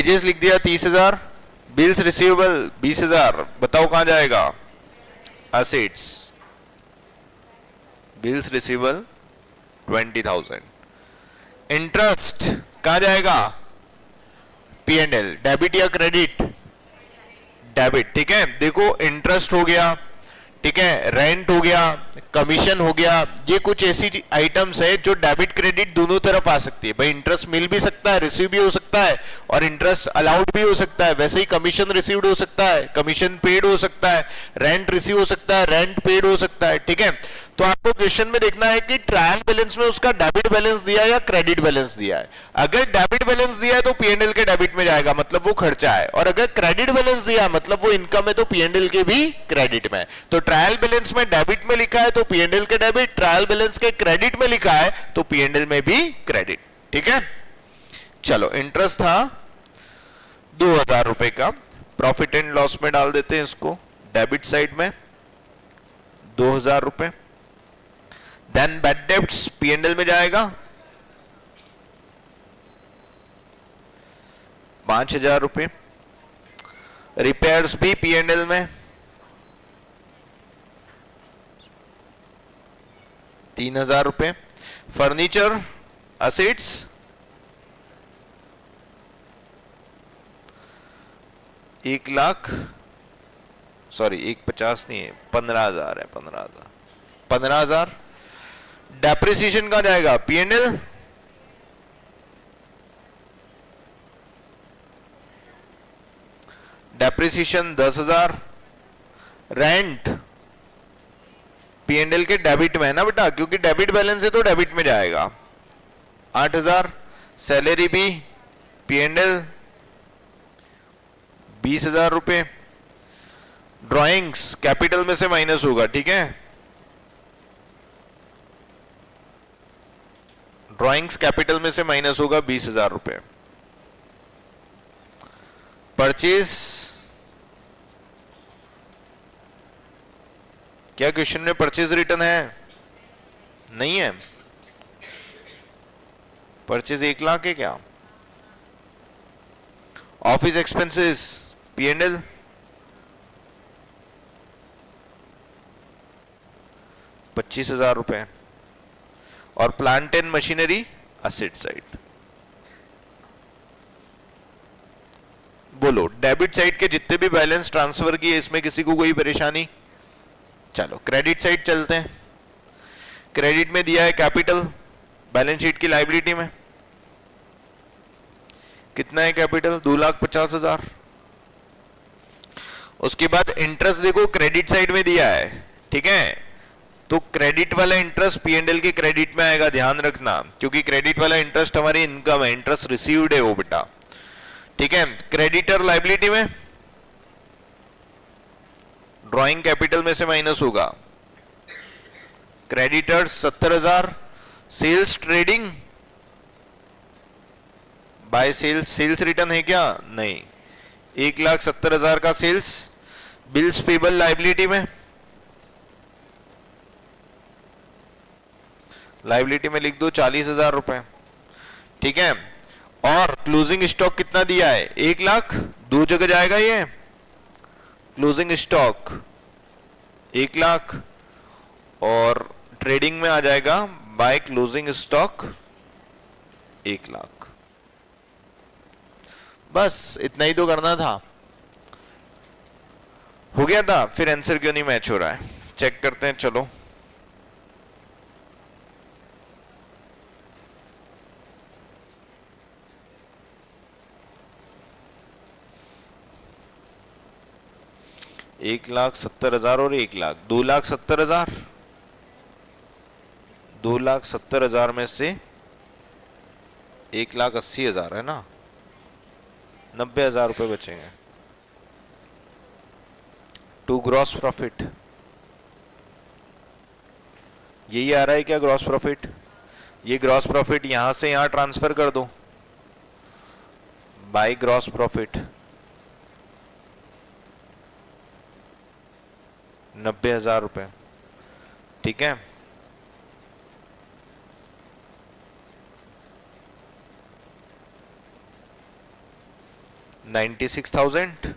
Wages लिख दिया 30,000, bills receivable 20,000, बताओ कहां जाएगा? असेट्स। Bills receivable 20,000। इंटरेस्ट कहां जाएगा? P&L। डेबिट या क्रेडिट? डेबिट। ठीक है, देखो इंटरेस्ट हो गया, ठीक है, रेंट हो गया, कमीशन हो गया, ये कुछ ऐसी आइटम्स है जो डेबिट क्रेडिट दोनों तरफ आ सकती है। भाई इंटरेस्ट मिल भी सकता है, रिसीव भी हो सकता है, और इंटरेस्ट अलाउड भी हो सकता है। वैसे ही कमीशन रिसीव्ड हो सकता है, कमीशन पेड हो सकता है, रेंट रिसीव हो सकता है, रेंट पेड हो सकता है। ठीक है, तो आपको क्वेश्चन में देखना है कि ट्रायल बैलेंस में उसका डेबिट बैलेंस दिया है या क्रेडिट बैलेंस दिया है। अगर डेबिट बैलेंस दिया है तो P&L के डेबिट में जाएगा, मतलब वो खर्चा है, और अगर क्रेडिट बैलेंस दिया है मतलब वो इनकम है, तो P&L के भी क्रेडिट में। तो ट्रायल बैलेंस में डेबिट में लिखा है तो P&L के डेबिट, ट्रायल बैलेंस के क्रेडिट में लिखा है तो P&L में भी क्रेडिट। ठीक है, चलो इंटरेस्ट था 2,000 रुपए का, प्रॉफिट एंड लॉस में डाल देते हैं इसको, डेबिट साइड में 2,000 रुपए। देन बैड डेब्ट्स P&L में जाएगा 5,000 रुपए। रिपेयर्स भी P&L में 3,000 रुपए। फर्नीचर असेट्स 1,00,000, सॉरी 1,50 नहीं है, 15,000 है, 15,000। डेप्रिसिएशन कहां जाएगा? P&L। डेप्रिसिएशन 10,000। रेंट P&L के डेबिट में है ना बेटा, क्योंकि डेबिट बैलेंस है तो डेबिट में जाएगा 8,000। सैलरी भी P&L 20,000 रुपए। ड्राइंग्स कैपिटल में से माइनस होगा, ठीक है, ड्राइंग्स कैपिटल में से माइनस होगा 20,000 रुपए। परचेज, क्या क्वेश्चन में परचेज रिटर्न है? नहीं है। परचेज 1,00,000 है क्या? ऑफिस एक्सपेंसेस P&L 25,000 रुपए, और plant and machinery asset side. बोलो डेबिट साइड के जितने भी बैलेंस ट्रांसफर किए इसमें किसी को कोई परेशानी? चलो क्रेडिट साइड चलते हैं। क्रेडिट में दिया है कैपिटल, बैलेंस शीट की लायबिलिटी में कितना है कैपिटल? 2,50,000। उसके बाद इंटरेस्ट देखो क्रेडिट साइड में दिया है, ठीक है, तो क्रेडिट वाला इंटरेस्ट P&L के क्रेडिट में आएगा, ध्यान रखना, क्योंकि क्रेडिट वाला इंटरेस्ट हमारी इनकम है, इंटरेस्ट रिसीव्ड है वो बेटा। ठीक है, क्रेडिटर लायबिलिटी में, ड्राइंग कैपिटल में से माइनस होगा, creditors 70,000। Sales trading by sales, sales return है क्या? नहीं, 1,70,000 का सेल्स। बिल्स पेबल लायबिलिटी में, लायबिलिटी में लिख दो 40,000 रुपए। ठीक है, और क्लोजिंग स्टॉक कितना दिया है? 1,00,000, दो जगह जाएगा ये। क्लोजिंग स्टॉक 1,00,000, और ट्रेडिंग में आ जाएगा बाय क्लोजिंग स्टॉक 1,00,000। बस इतना ही तो करना था, हो गया था। फिर आंसर क्यों नहीं मैच हो रहा है, चेक करते हैं। चलो एक 1,70,000 और 1,00,000, 2,70,000। 2,70,000 में से 1,80,000 है ना, 90,000 रुपए बचेंगे। टू ग्रॉस प्रॉफिट, यही आ रहा है क्या ग्रॉस प्रॉफिट? ये ग्रॉस प्रॉफिट यहां से यहां ट्रांसफर कर दो बाय ग्रॉस प्रॉफिट, 90,000 रुपए। ठीक है, 96,000।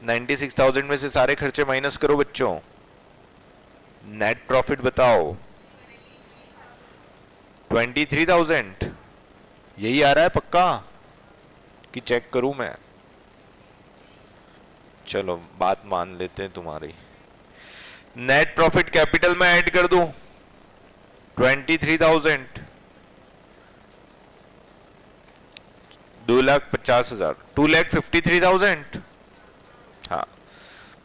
96,000 में से सारे खर्चे माइनस करो बच्चों, नेट प्रॉफिट बताओ। 23,000। यही आ रहा है पक्का कि चेक करूं मैं? चलो बात मान लेते हैं तुम्हारी। नेट प्रॉफिट कैपिटल में ऐड कर दूं 23,000, 2,50,000, 2,53,000। हाँ,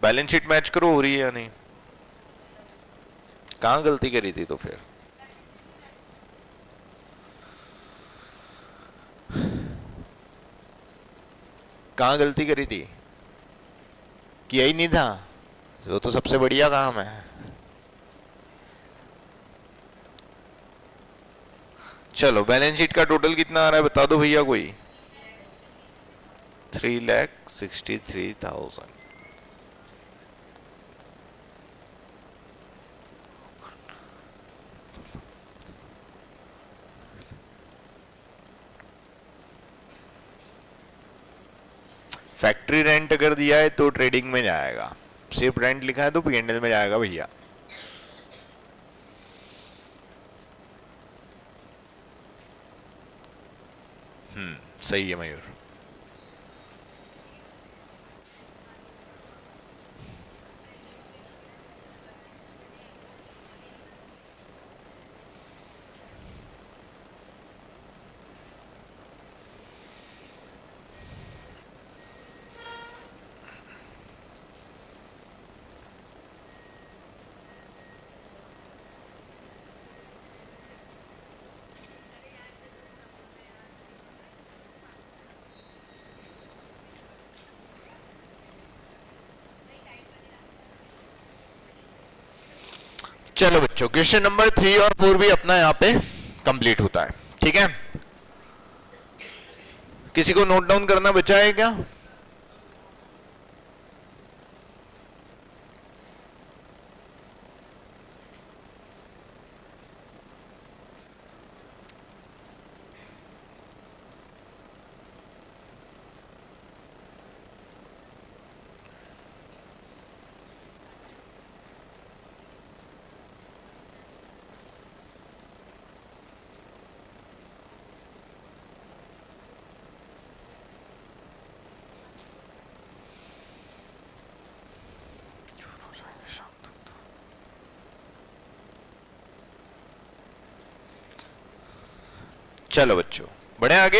बैलेंस शीट मैच करो, हो रही है या नहीं? कहां गलती करी थी तो फिर? कहां गलती करी थी? किया ही नहीं था, वो तो सबसे बढ़िया काम है। चलो बैलेंस शीट का टोटल कितना आ रहा है बता दो भैया कोई। 3,63,000। फैक्ट्री रेंट अगर दिया है तो ट्रेडिंग में जाएगा, सिर्फ रेंट लिखा है तो पीएनएल में जाएगा भैया। सही है मयूर। चलो बच्चों, क्वेश्चन नंबर 3 और 4 भी अपना यहां पे कंप्लीट होता है। ठीक है, किसी को नोट डाउन करना बचा है क्या? चलो बच्चों बढ़े आगे।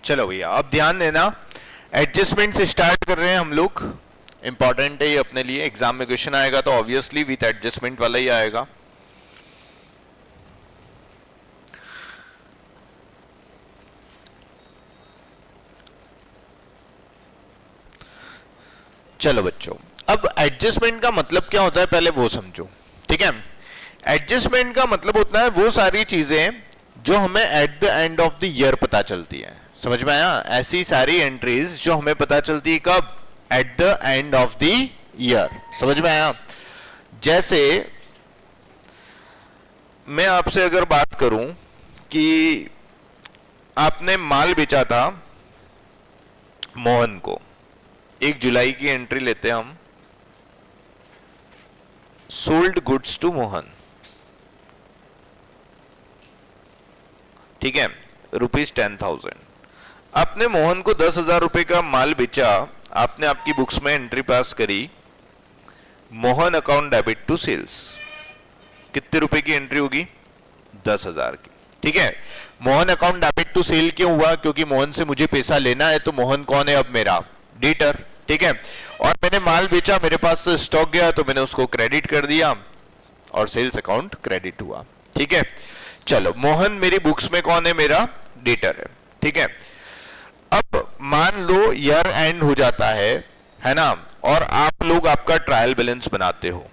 चलो भैया अब ध्यान देना, एडजस्टमेंट से स्टार्ट कर रहे हैं हम लोग। इंपॉर्टेंट है ये अपने लिए, एग्जाम में क्वेश्चन आएगा तो ऑब्वियसली विथ एडजस्टमेंट वाला ही आएगा। चलो बच्चों, अब एडजस्टमेंट का मतलब क्या होता है पहले वो समझो। ठीक है, एडजस्टमेंट का मतलब होता है वो सारी चीजें जो हमें at the end of the year पता चलती है। समझ में आया? ऐसी सारी एंट्रीज जो हमें पता चलती है कब? At the end of the year. समझ में आया? जैसे मैं आपसे अगर बात करूं कि आपने माल बेचा था मोहन को, 1 जुलाई की एंट्री लेते हैं हम, सोल्ड गुड्स टू मोहन। ठीक है, ₹10,000। आपने मोहन को 10,000 रुपए का माल बेचा, आपने आपकी बुक्स में एंट्री पास करी, Mohan account debit to sales. कितने रुपए की एंट्री होगी? 10,000 की। ठीक है, Mohan account debit to sale क्यों हुआ? क्योंकि मोहन से मुझे पैसा लेना है, तो मोहन कौन है अब? मेरा डेटर। ठीक है, और मैंने माल बेचा, मेरे पास स्टॉक गया तो मैंने उसको क्रेडिट कर दिया और सेल्स अकाउंट क्रेडिट हुआ। ठीक है, चलो मोहन मेरी बुक्स में कौन है? मेरा डेटर है। ठीक है, अब मान लो ईयर एंड हो जाता है ना, और आप लोग आपका ट्रायल बैलेंस बनाते हो।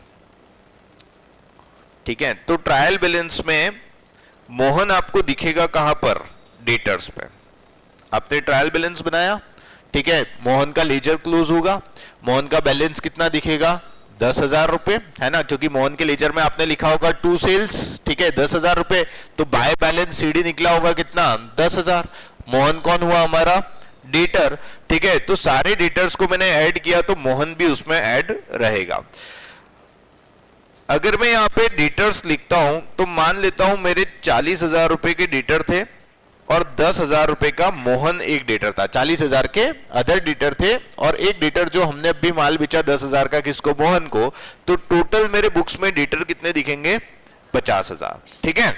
ठीक है, तो ट्रायल बैलेंस में मोहन आपको दिखेगा कहां पर, डेटर्स पे। आपने ट्रायल बैलेंस बनाया, ठीक है, मोहन का लेजर क्लोज होगा, मोहन का बैलेंस कितना दिखेगा, 10,000 रुपए, है ना, क्योंकि मोहन के लेजर में आपने लिखा होगा 2 सेल्स, ठीक है, 10,000 रुपए, तो बाय बैलेंस सीडी निकला होगा कितना, 10,000। मोहन कौन हुआ हमारा, डेटर, ठीक है, तो सारे डेटर्स को मैंने ऐड किया तो मोहन भी उसमें ऐड रहेगा। अगर मैं यहाँ पे डेटर्स लिखता हूं तो मान लेता हूं मेरे 40,000 रुपए के डेटर थे और 10,000 रुपए का मोहन एक डेटर था, 40,000 के अदर डेटर थे और एक डेटर जो हमने अभी माल बेचा 10,000 का किसको, मोहन को, तो टोटल मेरे बुक्स में डेटर कितने दिखेंगे, 50,000, ठीक है।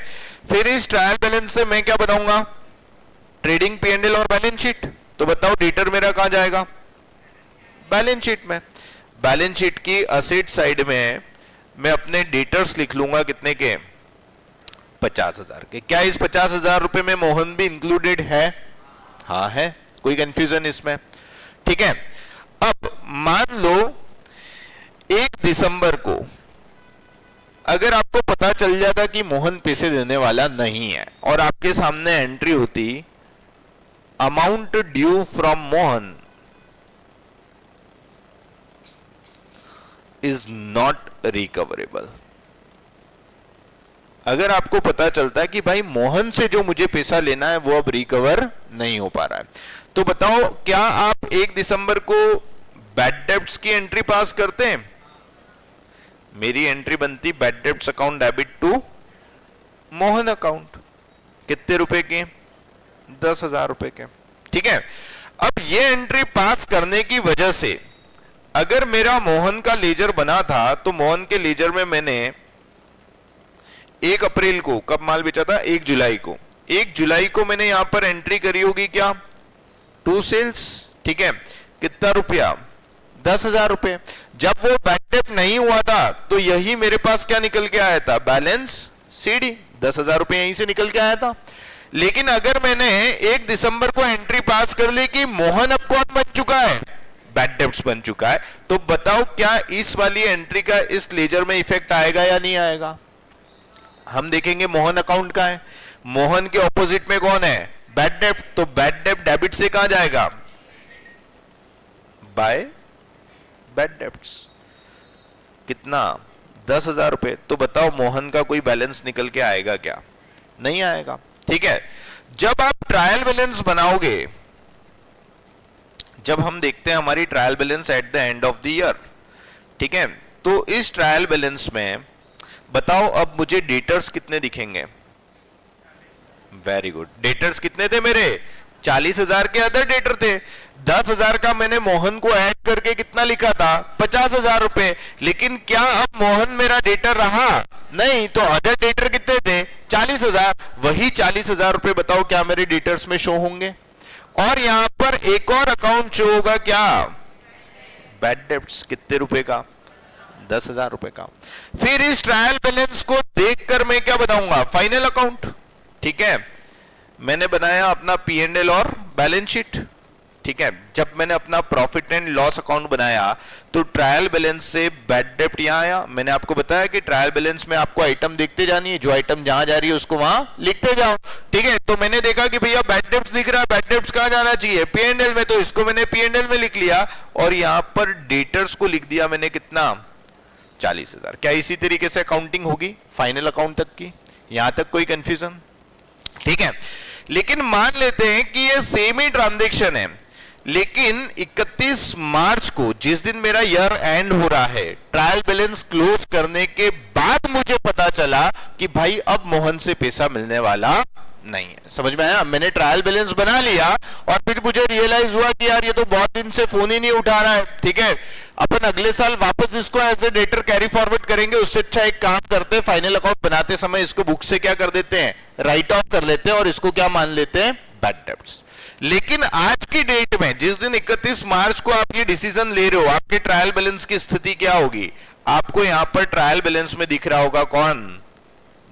फिर इस ट्रायल बैलेंस से मैं क्या बनाऊंगा, ट्रेडिंग P&L और बैलेंस शीट। तो बताओ डेटर मेरा कहां जाएगा, बैलेंस शीट में। बैलेंस शीट की असेट साइड में मैं अपने डेटर्स लिख लूंगा कितने के, 50,000 के। क्या इस 50,000 रुपए में मोहन भी इंक्लूडेड है, हाँ है, कोई कंफ्यूजन इसमें, ठीक है। अब मान लो 1 दिसंबर को अगर आपको पता चल जाता कि मोहन पैसे देने वाला नहीं है और आपके सामने एंट्री होती amount due from Mohan is not recoverable. अगर आपको पता चलता है कि भाई मोहन से जो मुझे पैसा लेना है वो अब रिकवर नहीं हो पा रहा है, तो बताओ क्या आप 1 दिसंबर को बैड डेब्ट्स की एंट्री पास करते हैं। मेरी एंट्री बनती bad debts account debit to Mohan account, कितने रुपए के, 10,000 रुपए के, ठीक है। अब ये एंट्री पास करने की वजह से अगर मेरा मोहन का लेजर बना था तो मोहन के लेजर में मैंने 1 अप्रैल को कब माल बेचा था, 1 जुलाई को, 1 जुलाई को मैंने यहां पर एंट्री करी होगी क्या, 2 सेल्स, ठीक है, कितना रुपया, 10,000 रुपए। जब वो बैड डेब्ट नहीं हुआ था तो यही मेरे पास क्या निकल के आया था, बैलेंस सीडी, 10,000 रुपए यहीं से निकल के आया था। लेकिन अगर मैंने 1 दिसंबर को एंट्री पास कर ली कि मोहन अब कौन बन चुका है, बैड डेब्ट्स बन चुका है, तो बताओ क्या इस वाली एंट्री का इस लेजर में इफेक्ट आएगा या नहीं आएगा। हम देखेंगे मोहन अकाउंट का है, मोहन के ऑपोजिट में कौन है, बैड डेब्ट, तो बैड डेब्ट डेबिट से कहां जाएगा, बाय बैड डेब्ट्स, कितना, 10,000 रुपए। तो बताओ मोहन का कोई बैलेंस निकल के आएगा क्या, नहीं आएगा, ठीक है। जब आप ट्रायल बैलेंस बनाओगे, जब हम देखते हैं हमारी trial balance at the end of the year, ठीक है, तो इस ट्रायल बैलेंस में बताओ अब मुझे डेटर्स कितने दिखेंगे, वेरी गुड, डेटर्स कितने थे मेरे, 40,000 के अदर डेटर थे, 10,000 का मैंने मोहन को ऐड करके कितना लिखा था, 50,000 रुपए। लेकिन क्या अब मोहन मेरा डेटर रहा, नहीं, तो अदर डेटर कितने थे, 40,000, वही 40,000 रुपए बताओ क्या मेरे डेटर्स में शो होंगे। और यहां पर एक और अकाउंट शो होगा क्या, बैड डेब्ट्स, कितने रुपए का, 10,000 रुपए का। फिर इस ट्रायल बैलेंस को देखकर मैं क्या बनाऊंगा, फाइनल अकाउंट, ठीक है। मैंने बनाया अपना P&L और बैलेंस शीट, ठीक है। जब मैंने अपना प्रॉफिट एंड लॉस अकाउंट बनाया तो ट्रायल बैलेंस से बैड डेब्ट यहां आया। मैंने आपको बताया कि ट्रायल बैलेंस में आपको आइटम देखते जानी है, जो आइटम जहां जा रही है उसको वहां लिखते जाओ, ठीक है। तो मैंने देखा कि भैया बैड डेब्ट्स दिख रहा है, बैड डेब्ट्स कहां जाना चाहिए, P&L में, तो इसको मैंने P&L में लिख लिया और यहां पर डेटर्स को लिख दिया मैंने कितना, 40,000। क्या इसी तरीके से अकाउंटिंग होगी फाइनल अकाउंट तक की, यहां तक कोई कंफ्यूजन, ठीक है। लेकिन मान लेते हैं कि ये सेम ही ट्रांजैक्शन है, लेकिन 31 मार्च को जिस दिन मेरा ईयर एंड हो रहा है, ट्रायल बैलेंस क्लोज करने के बाद मुझे पता चला कि भाई अब मोहन से पैसा मिलने वाला नहीं है। समझ में आया, मैंने ट्रायल बैलेंस बना लिया और फिर मुझे रियलाइज हुआ कि यार ये तो बहुत दिन से फोन ही नहीं उठा रहा है, ठीक है। अपन अगले साल वापस इसको as a debtor carry forward करेंगे, उससे अच्छा एक काम करते हैं, फाइनल अकाउंट बनाते समय इसको बुक से क्या कर देते हैं, राइट ऑफ कर लेते हैं और इसको क्या मान लेते हैं, बैड डेब्ट्स। लेकिन आज की डेट में जिस दिन 31 मार्च को आप ये डिसीजन ले रहे हो, आपके ट्रायल बैलेंस की स्थिति क्या होगी, आपको यहां पर ट्रायल बैलेंस में दिख रहा होगा कौन,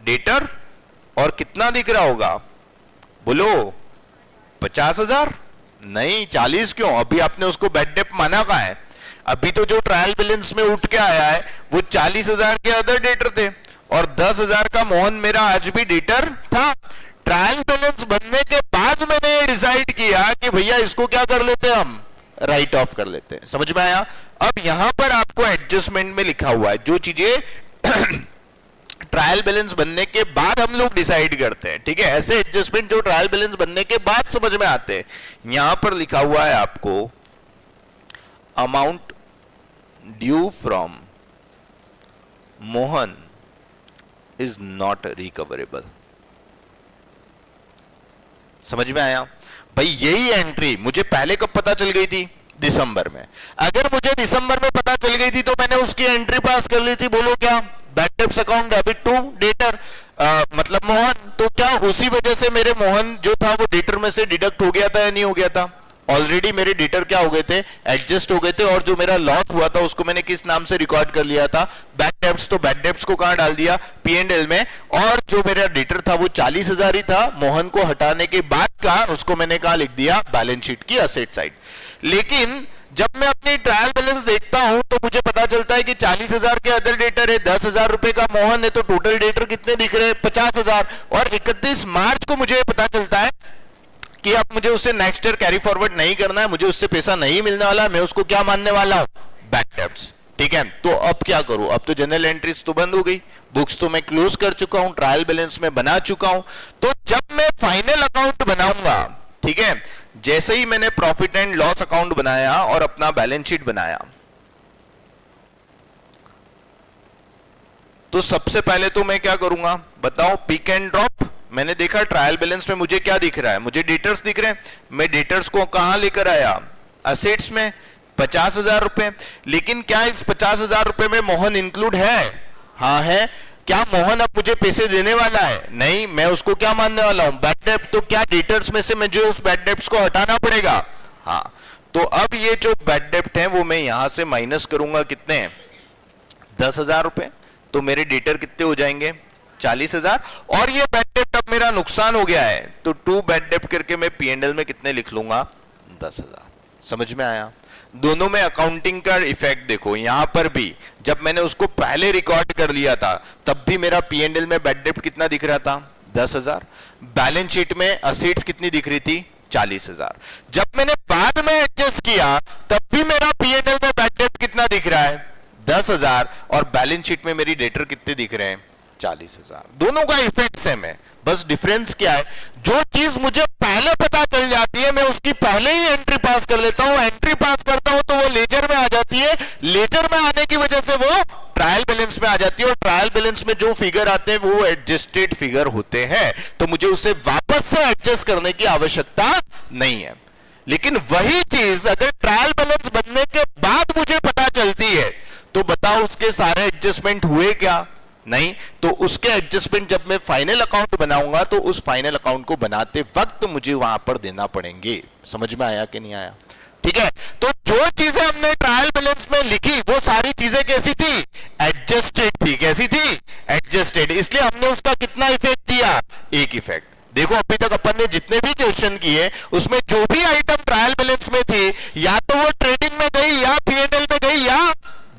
डेटर, और कितना दिख रहा होगा, बोलो 50,000, नहीं 40, क्यों, अभी आपने उसको बैड डेब्ट माना कहां है, अभी तो जो ट्रायल बैलेंस में उठ के आया है वो 40,000 के अदर डेटर थे और 10,000 का मोहन मेरा आज भी डेटर था। ट्रायल बैलेंस बनने के बाद मैंने डिसाइड किया कि भैया इसको क्या कर लेते हैं, हम राइट ऑफ कर लेते हैं। समझ में आया? अब यहां पर आपको एडजस्टमेंट में लिखा हुआ है जो चीजें ट्रायल बैलेंस बनने के बाद हम लोग डिसाइड करते हैं, ठीक है। ऐसे एडजस्टमेंट जो ट्रायल बैलेंस बनने के बाद समझ में आते हैं। यहां पर लिखा हुआ है आपको amount due from Mohan is not recoverable. समझ में आया भाई? यही एंट्री मुझे पहले कब पता चल गई थी? दिसंबर में। अगर मुझे दिसंबर में पता चल गई थी तो मैंने उसकी एंट्री पास कर ली थी। बोलो क्या? Bad debts account debit to debtor, मतलब मोहन। तो क्या उसी वजह से मेरे मोहन जो था वो डेटर में से डिडक्ट हो गया था या नहीं हो गया था? ऑलरेडी मेरे डेटर क्या हो गए थे? एडजस्ट हो गए थे। और जो मेरा लॉस हुआ था उसको मैंने किस नाम से रिकॉर्ड कर लिया था? Bad debts. तो बैड डेब्ट्स को कहां डाल दिया? P&L में। और जो मेरा डेटर था वो 40,000 ही था, मोहन को हटाने के बाद का उसको मैंने कहां लिख दिया? बैलेंस शीट की असेट साइड। लेकिन जब मैं अपनी ट्रायल बैलेंस देखता हूं तो मुझे पता चलता है कि 40,000 के अदर डेटर है, 10,000 रुपए का मोहन है, तो टोटल डेटर कितने दिख रहे हैं? 50,000। और 31 मार्च को मुझे पता चलता है कि अब मुझे उससे नेक्स्ट ईयर कैरी फॉरवर्ड नहीं करना है, मुझे उससे पैसा नहीं मिलने वाला, मैं उसको क्या मानने वाला हूं? Bad debts. ठीक है, तो अब क्या करूं? अब तो जनरल एंट्रीज तो बंद हो गई, बुक्स तो मैं क्लोज कर चुका हूं, ट्रायल बैलेंस में बना चुका हूं। तो जब मैं फाइनल अकाउंट बनाऊंगा, ठीक है, जैसे ही मैंने प्रॉफिट एंड लॉस अकाउंट बनाया और अपना बैलेंस शीट बनाया, तो सबसे पहले तो मैं क्या करूंगा बताओ? Pick and drop. मैंने देखा ट्रायल बैलेंस में मुझे क्या दिख रहा है? मुझे डेटर्स दिख रहे हैं। मैं डेटर्स को कहां लेकर आया? असेट्स में, 50,000 रुपए। लेकिन क्या इस 50,000 रुपए में मोहन इंक्लूड है? हाँ है। क्या मोहन अब मुझे पैसे देने वाला है? नहीं। मैं उसको क्या मानने वाला हूं? बैड डेब्ट। तो क्या डेटर्स में से मुझे उस बैड डेब्ट्स को हटाना पड़ेगा? हाँ। तो अब ये जो बैड डेब्ट है वो मैं यहां से माइनस करूंगा। कितने? 10,000 रुपए। तो मेरे डेटर कितने हो जाएंगे? 40,000। और ये बैड डेब्ट अब मेरा नुकसान हो गया है, तो टू बैड डेब्ट करके मैं P&L में कितने लिख लूंगा? 10,000। समझ में आया? दोनों में अकाउंटिंग का इफेक्ट देखो। यहां पर भी जब मैंने उसको पहले रिकॉर्ड कर लिया था तब भी मेरा P&L में बैड डेब्ट कितना दिख रहा था? 10,000। बैलेंस शीट में असेट्स कितनी दिख रही थी? 40,000। जब मैंने बाद में एडजस्ट किया तब भी मेरा P&L में बैड डेब्ट कितना दिख रहा है? 10,000। और बैलेंस शीट में मेरी डेटर कितने दिख रहे हैं? 40,000। दोनों का इफेक्ट सेम है, बस डिफरेंस क्या है? जो चीज मुझे पहले पता चल जाती है मैं उसकी पहले ही एंट्री पास कर लेता हूं। एंट्री पास करता हूं तो वो लेजर में आ जाती है, लेजर में आने की वजह से वो ट्रायल बैलेंस में आ जाती है। और ट्रायल बैलेंस में जो फिगर आते हैं वो एडजस्टेड फिगर होते हैं, तो मुझे उसे वापस से एडजस्ट करने की आवश्यकता नहीं है। लेकिन वही चीज अगर ट्रायल बैलेंस बनने के बाद मुझे पता चलती है तो बताओ उसके सारे एडजस्टमेंट हुए क्या? नहीं। तो उसके एडजस्टमेंट जब मैं फाइनल अकाउंट बनाऊंगा तो उस फाइनल अकाउंट को बनाते वक्त मुझे वहां पर देना पड़ेंगे। समझ में आया कि नहीं आया? ठीक है। तो जो चीजें हमने ट्रायल बैलेंस में लिखी वो सारी चीजें कैसी थी? एडजस्टेड थी। कैसी थी? एडजस्टेड। इसलिए हमने उसका कितना इफेक्ट दिया? एक इफेक्ट। देखो अभी तक अपन ने जितने भी क्वेश्चन किए उसमें जो भी आइटम ट्रायल बैलेंस में थी या तो वो ट्रेडिंग में गई या P&L में गई या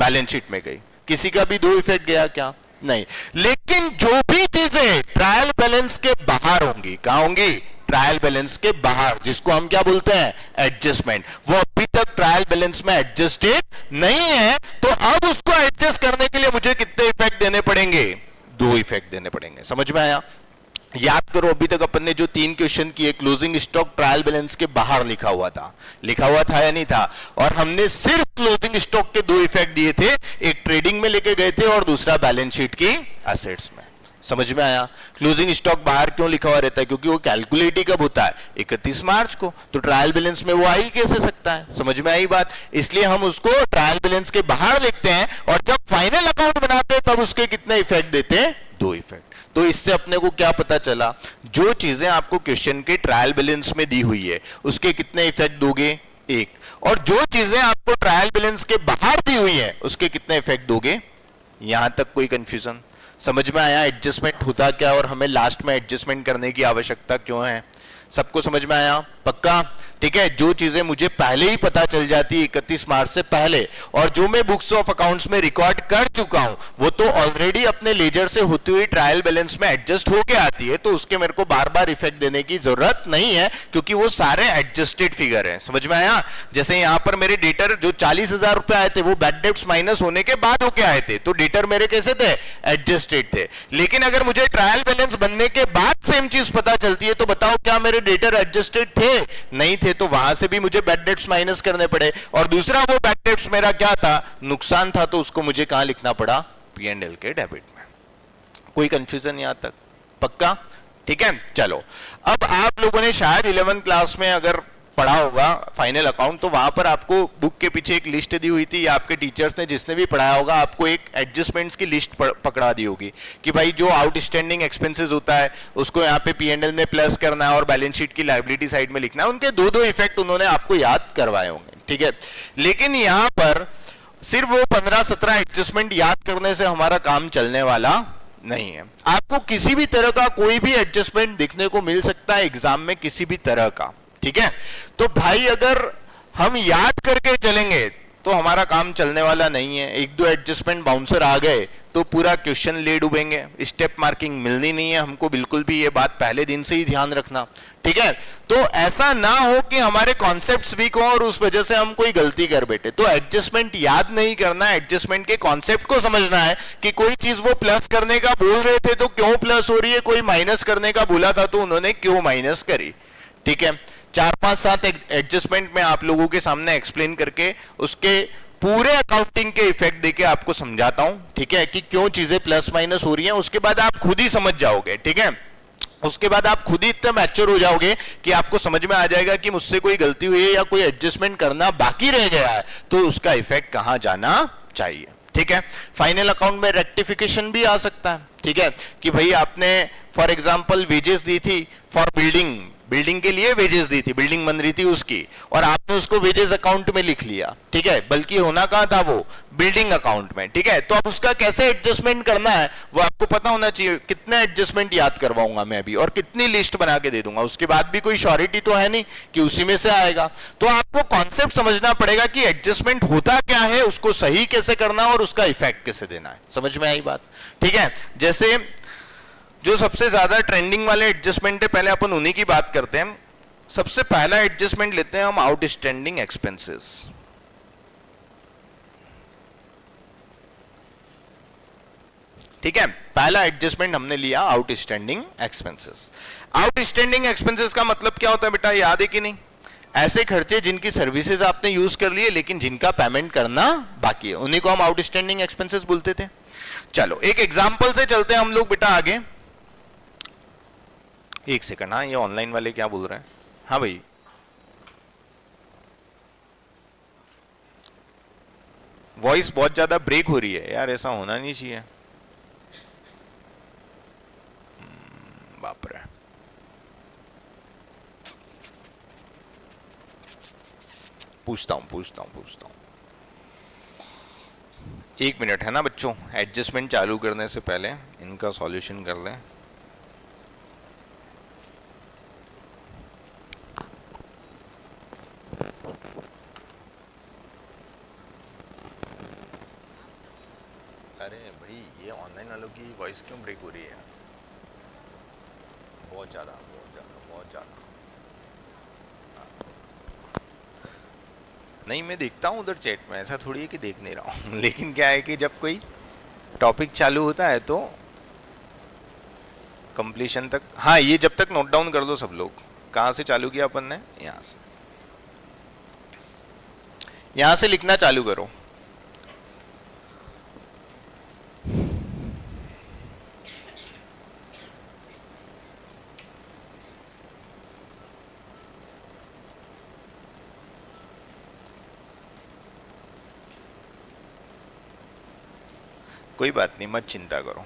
बैलेंस शीट में गई। किसी का भी दो इफेक्ट गया क्या? नहीं। लेकिन जो भी चीजें ट्रायल बैलेंस के बाहर होंगी, कहां होंगी? ट्रायल बैलेंस के बाहर, जिसको हम क्या बोलते हैं? एडजस्टमेंट। वो अभी तक ट्रायल बैलेंस में एडजस्टेड नहीं है, तो अब उसको एडजस्ट करने के लिए मुझे कितने इफेक्ट देने पड़ेंगे? दो इफेक्ट देने पड़ेंगे। समझ में आया? याद करो अभी तक अपन ने जो 3 क्वेश्चन किए, क्लोजिंग स्टॉक ट्रायल बैलेंस के बाहर लिखा हुआ था या नहीं था? और हमने सिर्फ क्लोजिंग स्टॉक के 2 इफेक्ट दिए थे, एक ट्रेडिंग में लेके गए थे और दूसरा बैलेंस शीट की असेट्स में। समझ में आया? क्लोजिंग स्टॉक बाहर क्यों लिखा हुआ रहता है? क्योंकि वो कैलकुलेट ही कब होता है? 31 मार्च को। तो ट्रायल बैलेंस में वो आ ही कैसे सकता है? समझ में आई बात? इसलिए हम उसको ट्रायल बैलेंस के बाहर लिखते हैं और जब फाइनल अकाउंट बनाते हैं तब उसके कितने इफेक्ट देते हैं? 2 इफेक्ट। तो इससे अपने को क्या पता चला? जो चीजें आपको क्वेश्चन के ट्रायल बैलेंस में दी हुई है उसके कितने इफेक्ट दोगे? 1। और जो चीजें आपको ट्रायल बैलेंस के बाहर दी हुई है उसके कितने इफेक्ट दोगे? यहां तक कोई कंफ्यूजन? समझ में आया एडजस्टमेंट होता क्या और हमें लास्ट में एडजस्टमेंट करने की आवश्यकता क्यों है? सबको समझ में आया? पक्का? ठीक है, जो चीजें मुझे पहले ही पता चल जाती है 31 मार्च से पहले, और जो मैं बुक्स ऑफ अकाउंट्स में रिकॉर्ड कर चुका हूं, वो तो ऑलरेडी अपने लेजर से होती हुई ट्रायल बैलेंस में एडजस्ट होके आती है, तो उसके मेरे को बार बार इफेक्ट देने की जरूरत नहीं है, क्योंकि वो सारे एडजस्टेड फिगर हैं। समझ में आया? जैसे यहां पर मेरे डेटर जो 40,000 रुपए आए थे, वो बैड डेब्ट्स माइनस होने के बाद होके आए थे, तो डेटर मेरे कैसे थे? एडजस्टेड थे। लेकिन अगर मुझे ट्रायल बैलेंस बनने के बाद सेम चीज पता चलती है, तो बताओ क्या मेरे डेटर एडजस्टेड थे? नहीं थे, तो वहां से भी मुझे बैड डेब्ट्स माइनस करने पड़े। और दूसरा, वो बैड डेब्ट्स मेरा क्या था? नुकसान था, तो उसको मुझे कहां लिखना पड़ा? P&L के डेबिट में। कोई कंफ्यूजन यहां तक? पक्का? ठीक है, चलो। अब आप लोगों ने शायद 11th क्लास में अगर पढ़ा होगा फाइनल अकाउंट, तो वहां पर आपको बुक के पीछे एक लिस्ट दी हुई थी, या आपके टीचर्स ने, जिसने भी पढ़ाया होगा, आपको एक एडजस्टमेंट्स की लिस्ट पकड़ा दी होगी कि भाई जो आउटस्टैंडिंग एक्सपेंसेस होता है उसको यहाँ पे P&L में प्लस करना है और बैलेंस शीट की लायबिलिटी साइड में लिखना है। उनके दो दो इफेक्ट उन्होंने आपको याद करवाए होंगे, ठीक है। लेकिन यहां पर सिर्फ वो 15-17 एडजस्टमेंट याद करने से हमारा काम चलने वाला नहीं है। आपको किसी भी तरह का कोई भी एडजस्टमेंट देखने को मिल सकता है एग्जाम में, किसी भी तरह का, ठीक है। तो भाई अगर हम याद करके चलेंगे तो हमारा काम चलने वाला नहीं है। एक दो एडजस्टमेंट बाउंसर आ गए तो पूरा क्वेश्चन ले डूबेंगे, स्टेप मार्किंग मिलनी नहीं है हमको बिल्कुल भी, ये बात पहले दिन से ही ध्यान रखना, ठीक है। तो ऐसा ना हो कि हमारे कॉन्सेप्ट्स वीक हो और उस वजह से हम कोई गलती कर बैठे। तो एडजस्टमेंट याद नहीं करना, एडजस्टमेंट के कॉन्सेप्ट को समझना है कि कोई चीज वो प्लस करने का बोल रहे थे तो क्यों प्लस हो रही है, कोई माइनस करने का बोला था तो उन्होंने क्यों माइनस करी, ठीक है। 4-5-7 एडजस्टमेंट में आप लोगों के सामने एक्सप्लेन करके उसके पूरे अकाउंटिंग के इफेक्ट देके आपको समझाता हूं, ठीक है, कि क्यों चीजें प्लस माइनस हो रही हैं। उसके बाद आप खुद ही समझ जाओगे, ठीक है। उसके बाद आप खुद ही इतना मैच्योर हो जाओगे कि आपको समझ में आ जाएगा कि मुझसे कोई गलती हुई है या कोई एडजस्टमेंट करना बाकी रह गया है, तो उसका इफेक्ट कहां जाना चाहिए, ठीक है। फाइनल अकाउंट में रेक्टिफिकेशन भी आ सकता है, ठीक है, कि भाई आपने फॉर एग्जांपल वेजेस दी थी फॉर बिल्डिंग के लिए वेजेस दी थी, बिल्डिंग बन रही थी उसकी, और आपने उसको वेजेस अकाउंट में लिख लिया, ठीक है, बल्कि होना कहां था? वो बिल्डिंग अकाउंट में, ठीक है। तो अब उसका कैसे एडजस्टमेंट करना है वो आपको पता होना चाहिए। कितना एडजस्टमेंट याद करवाऊंगा मैं अभी, और कितनी लिस्ट बना के दे दूंगा, उसके बाद भी कोई श्योरिटी तो है नहीं कि उसी में से आएगा। तो आपको कॉन्सेप्ट समझना पड़ेगा कि एडजस्टमेंट होता क्या है, उसको सही कैसे करना और उसका इफेक्ट कैसे देना है। समझ में आई बात? ठीक है। जैसे जो सबसे ज्यादा ट्रेंडिंग वाले एडजस्टमेंट है, पहले अपन उन्हीं की बात करते हैं। सबसे पहला एडजस्टमेंट लेते हैं हम, आउटस्टैंडिंग एक्सपेंसेस। ठीक है, पहला एडजस्टमेंट हमने लिया आउटस्टैंडिंग एक्सपेंसेस। आउटस्टैंडिंग एक्सपेंसेस का मतलब क्या होता है बेटा, याद है कि नहीं? ऐसे खर्चे जिनकी सर्विसेज आपने यूज कर लिए लेकिन जिनका पेमेंट करना बाकी है, उन्हीं को हम आउटस्टैंडिंग एक्सपेंसेस बोलते थे। चलो एक एग्जांपल से चलते हैं हम लोग बेटा आगे। एक सेकंड, हाँ ये ऑनलाइन वाले क्या बोल रहे हैं? हाँ भाई, वॉइस बहुत ज्यादा ब्रेक हो रही है यार, ऐसा होना नहीं चाहिए। बाप रे, पूछता हूं। एक मिनट है ना बच्चों, एडजस्टमेंट चालू करने से पहले इनका सॉल्यूशन कर लें। अरे भाई, ये ऑनलाइन वालों की वॉइस क्यों ब्रेक हो रही है? बहुत ज़्यादा। नहीं, मैं देखता हूँ उधर चैट में, ऐसा थोड़ी है कि देख नहीं रहा हूँ लेकिन क्या है कि जब कोई टॉपिक चालू होता है तो कंप्लीशन तक, हाँ ये जब तक नोट डाउन कर दो सब लोग। कहाँ से चालू किया अपन ने? यहाँ से लिखना चालू करो। कोई बात नहीं, मत चिंता करो।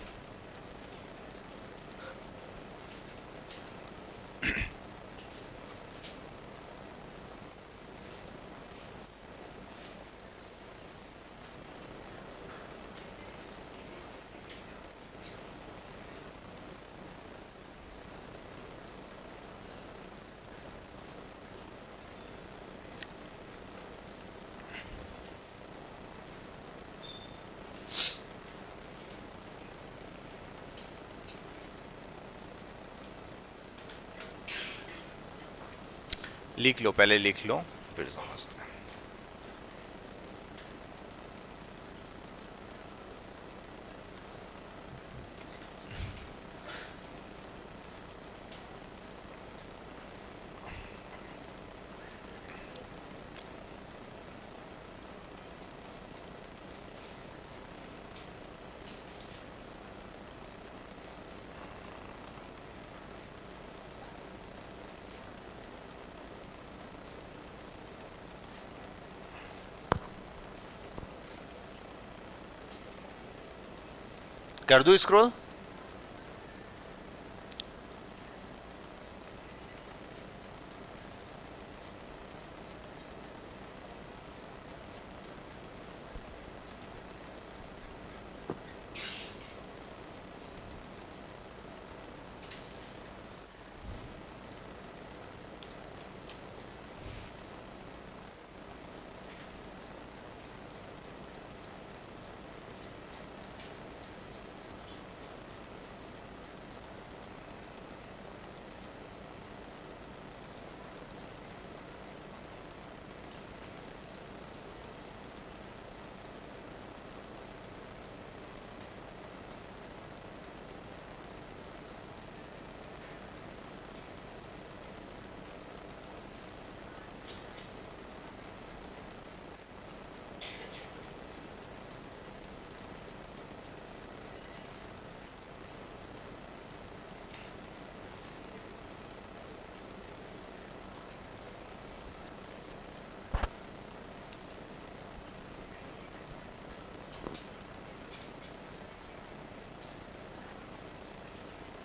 लिख लो, पहले लिख लो फिर समझते हैं। कर दूं स्क्रॉल?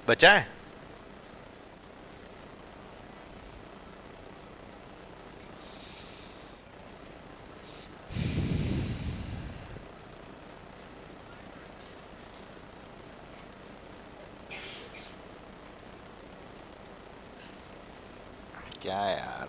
बचा है? क्या यार,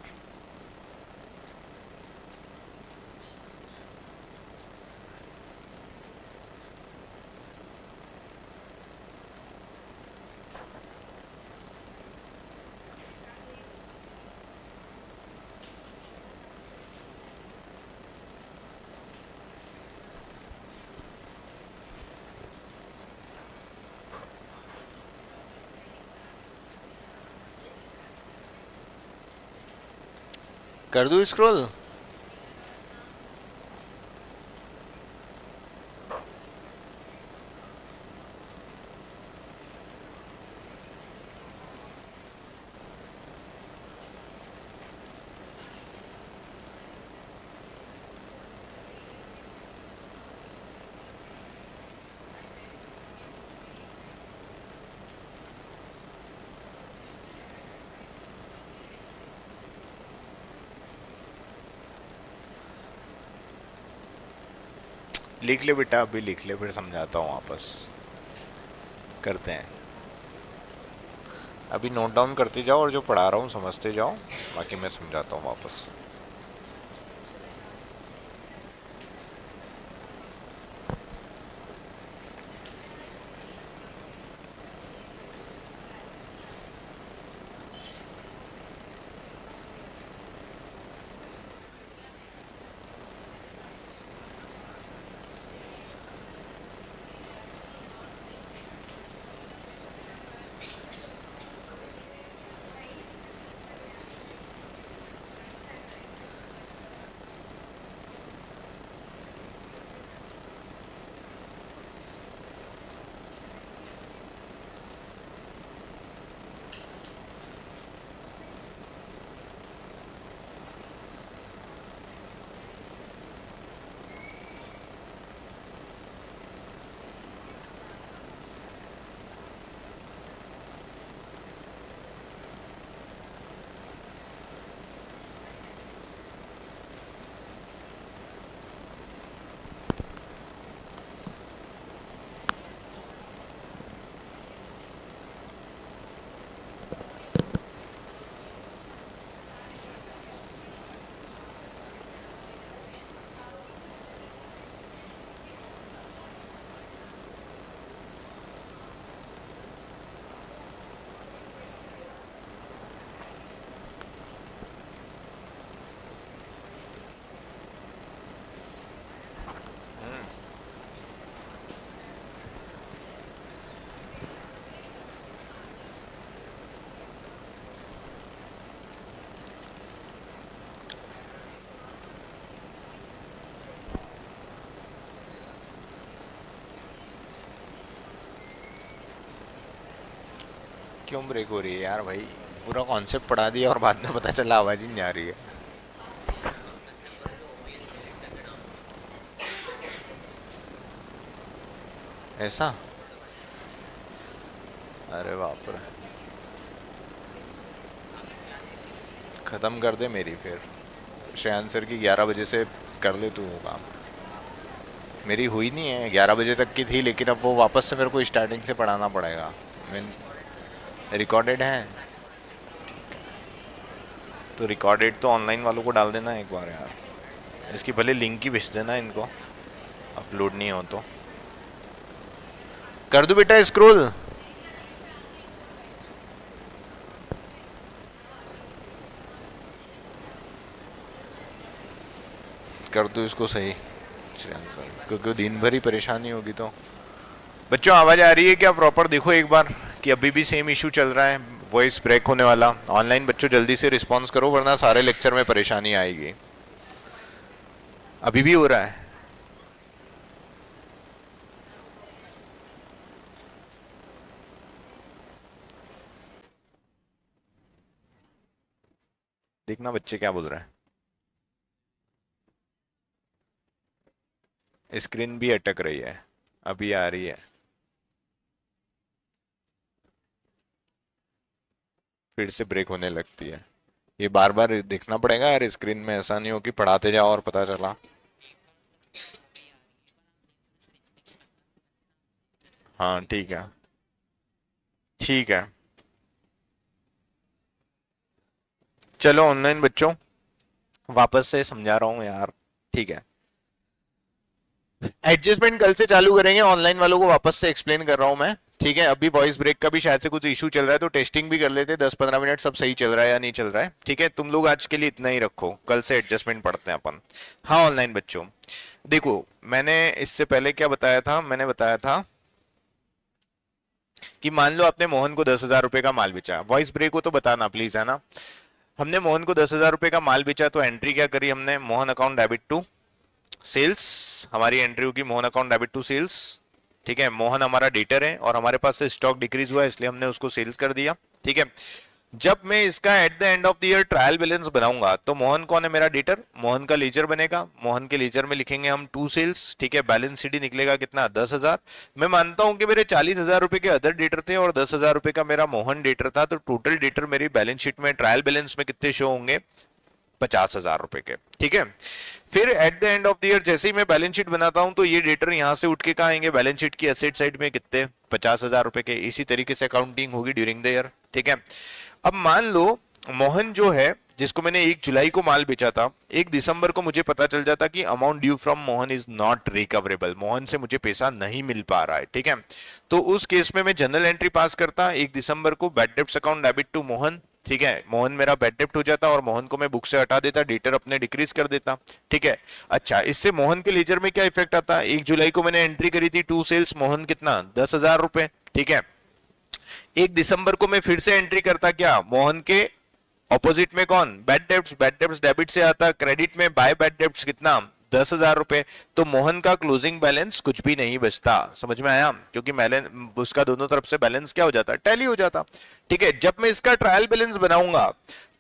कर दूं स्क्रॉल? लिख ले बेटा, अभी लिख ले, फिर समझाता हूँ वापस। करते हैं, अभी नोट डाउन करते जाओ और जो पढ़ा रहा हूँ समझते जाओ, बाकी मैं समझाता हूँ वापस। क्यों ब्रेक हो रही है यार भाई? पूरा कॉन्सेप्ट पढ़ा दिया और बाद में पता चला आवाज ही नहीं आ रही है। ऐसा? अरे बाप रे, खत्म कर दे मेरी फिर। श्रेयांश सर की 11 बजे से कर ले तू वो काम। मेरी हुई नहीं है, 11 बजे तक की थी, लेकिन अब वो वापस से मेरे को स्टार्टिंग से पढ़ाना पड़ेगा। मैं रिकॉर्डेड है तो रिकॉर्डेड तो ऑनलाइन वालों को डाल देना एक बार यार। इसकी भले लिंक ही भेज देना इनको, अपलोड नहीं हो तो। कर दो बेटा स्क्रॉल। कर दो इसको सही श्रेयांश सर, क्योंकि दिन भर ही परेशानी होगी। तो बच्चों आवाज आ रही है क्या? प्रॉपर देखो एक बार कि अभी भी सेम इशू चल रहा है, वॉइस ब्रेक होने वाला। ऑनलाइन बच्चों जल्दी से रिस्पॉन्स करो वरना सारे लेक्चर में परेशानी आएगी। अभी भी हो रहा है? देखना बच्चे क्या बोल रहे हैं। स्क्रीन भी अटक रही है, अभी आ रही है। फिर से ब्रेक होने लगती है। ये बार बार देखना पड़ेगा यार स्क्रीन में, ऐसा नहीं हो कि पढ़ाते जाओ और पता चला। हाँ ठीक है, ठीक है। चलो ऑनलाइन बच्चों वापस से समझा रहा हूँ यार, ठीक है। एडजस्टमेंट कल से चालू करेंगे, ऑनलाइन वालों को वापस से एक्सप्लेन कर रहा हूँ मैं, ठीक है। अभी वॉइस ब्रेक का भी शायद से कुछ इशू चल रहा है, तो टेस्टिंग भी कर लेते हैं 10-15 मिनट, सब सही चल रहा है या नहीं चल रहा है, ठीक है। तुम लोग आज के लिए इतना ही रखो, कल से एडजस्टमेंट पढ़ते हैं अपन। हाँ ऑनलाइन बच्चों देखो, मैंने इससे पहले क्या बताया था? मैंने बताया था कि मान लो आपने मोहन को 10,000 रुपए का माल बेचा। वॉइस ब्रेक हो तो बताना प्लीज, है ना। हमने मोहन को 10,000 रुपए का माल बेचा, तो एंट्री क्या करी हमने? Mohan account debit to sales. हमारी एंट्री होगी Mohan account debit to sales, ठीक है। मोहन हमारा डेटर है और हमारे पास से स्टॉक डिक्रीज हुआ है, इसलिए हमने उसको सेल्स कर दिया, ठीक है। जब मैं इसका at the end of the year trial balance बनाऊंगा, तो मोहन कौन है? मेरा डेटर। मोहन का लीजर बनेगा, मोहन के लीजर में लिखेंगे हम टू सेल्स, ठीक है। बैलेंस शीट ही निकलेगा कितना? 10,000। मैं मानता हूं कि मेरे 40,000 रुपए के अदर डेटर थे और 10,000 रुपए का मेरा मोहन डेटर था, तो टोटल डेटर मेरी बैलेंस शीट में ट्रायल बैलेंस में कितने शो होंगे? 50,000 रुपए के, ठीक है। फिर at the end of the year जैसे ही मैं बैलेंस शीट बनाता हूं, तो ये डेटर यहां से उठ के कहा आएंगे? बैलेंस शीट की एसेट साइड में कितने? 50,000 रुपए के। इसी तरीके से अकाउंटिंग होगी ड्यूरिंग द ईयर, ठीक है। अब मान लो मोहन जो है, जिसको मैंने 1 जुलाई को माल बेचा था, 1 दिसंबर को मुझे पता चल जाता कि amount due from Mohan is not recoverable, Mohan से मुझे पैसा नहीं मिल पा रहा है, ठीक है। तो उस केस में मैं जनरल एंट्री पास करता 1 दिसंबर को, bad debts account debit to Mohan, ठीक है। मोहन मेरा बैड डेब्ट हो जाता और मोहन को मैं बुक से हटा देता, डेटर अपने डिक्रीज कर देता, ठीक है। अच्छा, इससे मोहन के लेजर में क्या इफेक्ट आता? 1 जुलाई को मैंने एंट्री करी थी टू सेल्स मोहन, कितना? 10,000 रुपए, ठीक है। 1 दिसंबर को मैं फिर से एंट्री करता, क्या? मोहन के ऑपोजिट में कौन? Bad debts. Bad debts debit से आता, क्रेडिट में बाय बैड डेब्ट्स कितना? 10,000 रुपए। तो मोहन का क्लोजिंग बैलेंस कुछ भी नहीं बचता। समझ में आया? क्योंकि बैलेंस उसका दोनों तरफ से बैलेंस क्या हो जाता? टैली हो जाता, ठीक है। जब मैं इसका ट्रायल बैलेंस बनाऊंगा,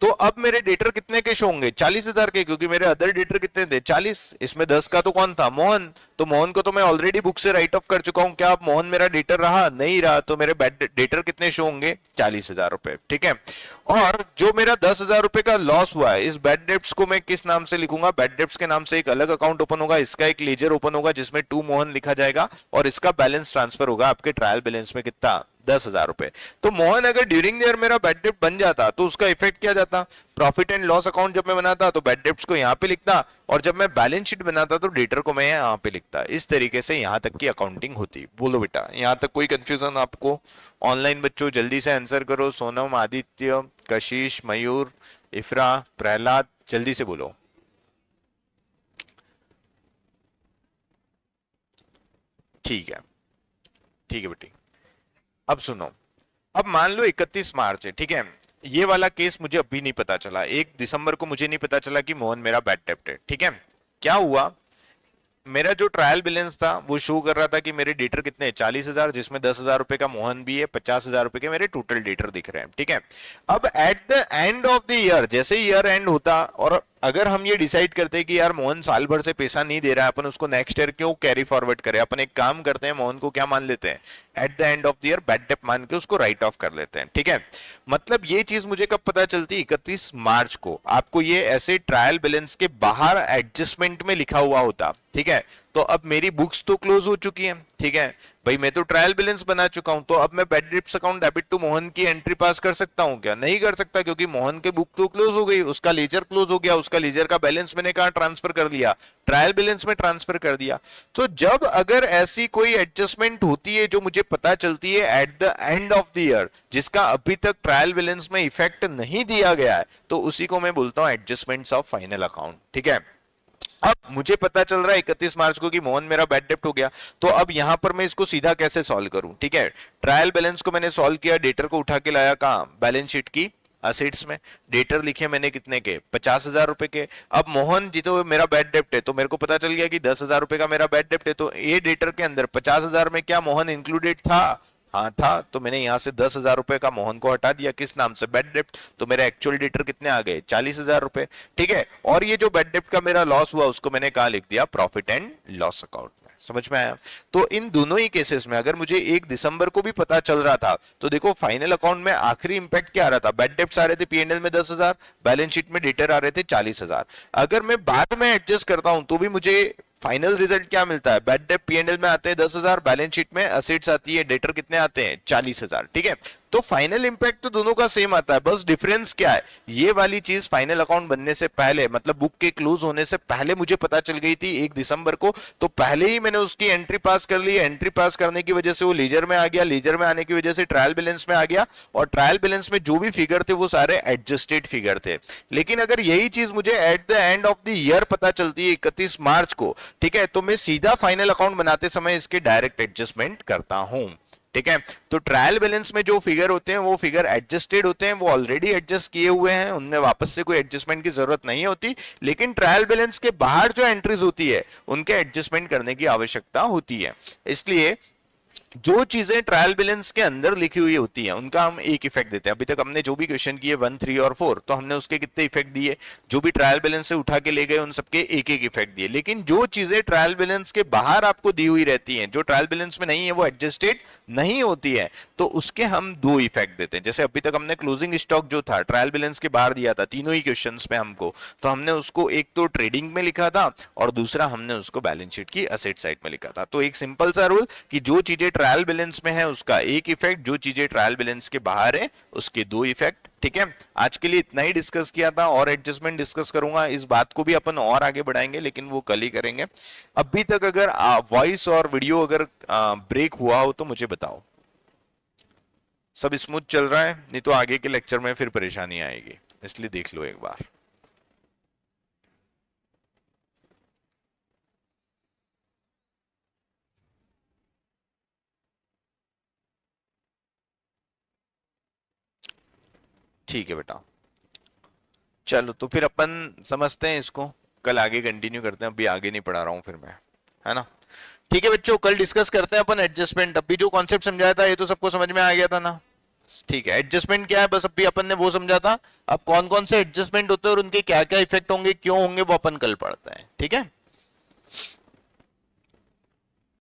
तो अब मेरे डेटर कितने के शो होंगे? 40,000 के, क्योंकि मेरे अदर डेटर कितने थे? 40। इसमें 10 का तो कौन था? मोहन। तो मोहन को तो मैं ऑलरेडी बुक से राइट ऑफ कर चुका हूं। क्या अब मोहन मेरा डेटर रहा? नहीं रहा। तो मेरे डेटर कितने शो होंगे? 40,000 रुपए, ठीक है। और जो मेरा 10,000 रुपए का लॉस हुआ है, इस बैड डेब्ट्स को मैं किस नाम से लिखूंगा? बैड डेब्ट्स के नाम से एक अलग अकाउंट ओपन होगा, इसका एक लेजर ओपन होगा जिसमें टू मोहन लिखा जाएगा, और इसका बैलेंस ट्रांसफर होगा आपके ट्रायल बैलेंस में कितना? 10,000 रुपए। तो मोहन अगर ड्यूरिंग द ईयर मेरा बैड डेब्ट बन जाता, तो उसका इफेक्ट क्या जाता? प्रॉफिट एंड लॉस अकाउंट जब मैं बनाता तो बैड डेब्ट्स को यहाँ पे लिखता, और जब मैं बैलेंस शीट बनाता तो डेटर को मैं यहाँ पे लिखता। इस तरीके से यहाँ तक की अकाउंटिंग होती। बोलो बेटा, यहाँ तक कोई कंफ्यूजन आपको? ऑनलाइन बच्चों जल्दी से आंसर करो। सोनम, आदित्य, कशिश, मयूर, इफ्रा, प्रहलाद, जल्दी से बोलो। ठीक है, ठीक है बेटी। अब सुनो, अब मान लो 31 मार्च है, ठीक है। ये वाला केस मुझे अभी नहीं पता चला, 1 दिसंबर को मुझे नहीं पता चला कि मोहन मेरा बैड डेप्ट है, ठीक है। क्या हुआ? मेरा जो ट्रायल बैलेंस था वो शो कर रहा था कि मेरे डेटर कितने हैं, 40,000, जिसमें 10,000 रुपए का मोहन भी है, 50,000 रुपए के मेरे टोटल डेटर दिख रहे हैं, ठीक है। अब at the end of the year, जैसे ईयर एंड होता और अगर हम ये डिसाइड करते हैं कि यार मोहन साल भर से पैसा नहीं दे रहा है, अपन उसको नेक्स्ट ईयर क्यों कैरी फॉरवर्ड करें, अपन एक काम करते हैं, मोहन को क्या मान लेते हैं, at the end of the year bad debt मान के उसको राइट ऑफ कर लेते हैं, ठीक है। मतलब ये चीज मुझे कब पता चलती, 31 मार्च को आपको ये ऐसे ट्रायल बैलेंस के बाहर एडजस्टमेंट में लिखा हुआ होता, ठीक है। तो अब मेरी बुक्स तो क्लोज हो चुकी है, ठीक है भाई, मैं तो ट्रायल बैलेंस बना चुका हूं, तो अब मैं bad debts account debit to Mohan की एंट्री पास कर सकता हूं क्या, नहीं कर सकता, क्योंकि मोहन के बुक तो क्लोज हो गई, उसका लेजर क्लोज हो गया, उसका लेजर का बैलेंस मैंने कहा ट्रांसफर कर लिया, ट्रायल बैलेंस में ट्रांसफर कर दिया। तो जब अगर ऐसी कोई एडजस्टमेंट होती है जो मुझे पता चलती है at the end of the year, जिसका अभी तक ट्रायल बैलेंस में इफेक्ट नहीं दिया गया है, तो उसी को मैं बोलता हूं एडजस्टमेंट्स ऑफ फाइनल अकाउंट, ठीक है। अब मुझे पता चल रहा है 31 मार्च को कि मोहन मेरा बैड डेप्ट हो गया, तो अब यहां पर मैं इसको सीधा कैसे सॉल्व करूं, ठीक है। ट्रायल बैलेंस को मैंने सॉल्व किया, डेटर को उठा के लाया कहां, बैलेंस शीट की असेट्स में, डेटर लिखे मैंने कितने के, 50,000 रुपए के। अब मोहन जी तो मेरा बैड डेप्ट है, तो मेरे को पता चल गया कि 10,000 रुपए का मेरा बैड डेप्ट है, तो ये डेटर के अंदर 50,000 में क्या मोहन इंक्लूडेड था, हाँ था, तो मैंने यहां से 10,000 रुपए का मोहन को हटा दिया, किस नाम से, बैड डेप्ट, तो मेरे एक्चुअल डेटर कितने आ गए, 40,000 रुपए, ठीक है। और ये जो बैड डेप्ट का मेरा लॉस हुआ उसको मैंने कहा लिख दिया प्रॉफिट एंड लॉस अकाउंट में, समझ में आया। तो इन दोनों ही केसेस में अगर मुझे 1 दिसंबर को भी पता चल रहा था, तो देखो फाइनल अकाउंट में आखिरी इंपैक्ट क्या आ रहा था, बैड डेप्ट्स आ रहे थे पीएनएल में 10,000, बैलेंस शीट में डेटर आ रहे थे 40,000। अगर मैं बाद में एडजस्ट करता हूं तो भी मुझे फाइनल रिजल्ट क्या मिलता है, बैड डेट पीएनएल में आते हैं 10,000, बैलेंस शीट में असेट्स आती है, डेटर कितने आते हैं 40,000, ठीक है। तो फाइनल इंपैक्ट तो दोनों का सेम आता है, बस डिफरेंस क्या है, ये वाली चीज फाइनल अकाउंट बनने से पहले, मतलब बुक के क्लोज होने से पहले मुझे पता चल गई थी 1 दिसंबर को, तो पहले ही मैंने उसकी एंट्री पास कर ली, एंट्री पास करने की वजह से वो लीजर में आ गया, लीजर में आने की वजह से ट्रायल बैलेंस में आ गया, और ट्रायल बैलेंस में जो भी फिगर थे वो सारे एडजस्टेड फिगर थे। लेकिन अगर यही चीज मुझे at the end of the year पता चलती है 31 मार्च को, ठीक है, तो मैं सीधा फाइनल अकाउंट बनाते समय इसके डायरेक्ट एडजस्टमेंट करता हूं, ठीक है। तो ट्रायल बैलेंस में जो फिगर होते हैं वो फिगर एडजस्टेड होते हैं, वो ऑलरेडी एडजस्ट किए हुए हैं, उनमें वापस से कोई एडजस्टमेंट की जरूरत नहीं होती। लेकिन ट्रायल बैलेंस के बाहर जो एंट्रीज होती है उनके एडजस्टमेंट करने की आवश्यकता होती है। इसलिए जो चीजें ट्रायल बैलेंस के अंदर लिखी हुई होती हैं उनका हम एक इफेक्ट देते हैं। अभी तक हमने जो भी क्वेश्चन किए 1, 3 और 4, तो हमने उसके कितने इफेक्ट दिए, जो भी ट्रायल बैलेंस से उठा के ले गए उन सबके एक एक इफेक्ट दिए। लेकिन जो चीजें ट्रायल बैलेंस के बाहर आपको दी हुई रहती हैं, जो ट्रायल बैलेंस में नहीं है, वो एडजस्टेड नहीं होती है, तो उसके हम 2 इफेक्ट देते हैं। जैसे अभी तक हमने क्लोजिंग स्टॉक जो था ट्रायल बैलेंस के बाहर दिया था तीनों ही क्वेश्चन में हमको, तो हमने उसको एक तो ट्रेडिंग में लिखा था और दूसरा हमने उसको बैलेंस शीट की असेट साइड में लिखा था। तो एक सिंपल सा रूल कि जो चीजें ट्रायल बैलेंस में है उसका एक इफेक्ट, जो चीजें ट्रायल बैलेंस के बाहर है उसके 2 इफेक्ट, ठीक है। आज के लिए इतना ही डिस्कस किया था, और एडजस्टमेंट डिस्कस करूंगा, इस बात को भी अपन और आगे बढ़ाएंगे, लेकिन वो कल ही करेंगे। अभी तक अगर वॉइस और वीडियो अगर ब्रेक हुआ हो तो मुझे बताओ। सब स्मूथ चल रहा है, नहीं तो आगे के लेक्चर में फिर परेशानी आएगी, इसलिए देख लो एक बार। ठीक है बेटा, चलो तो फिर अपन समझते हैं इसको, कल आगे कंटिन्यू करते हैं, अभी आगे नहीं पढ़ा रहा हूं फिर मैं, है ना। ठीक है बच्चों, कल डिस्कस करते हैं अपन एडजस्टमेंट। अभी जो कॉन्सेप्ट समझाया था ये तो सबको समझ में आ गया था ना। ठीक है, एडजस्टमेंट क्या है बस अभी अपन ने वो समझा था। अब कौन कौन से एडजस्टमेंट होते हैं और उनके क्या क्या इफेक्ट होंगे, क्यों होंगे, वो अपन कल पढ़ते हैं, ठीक है।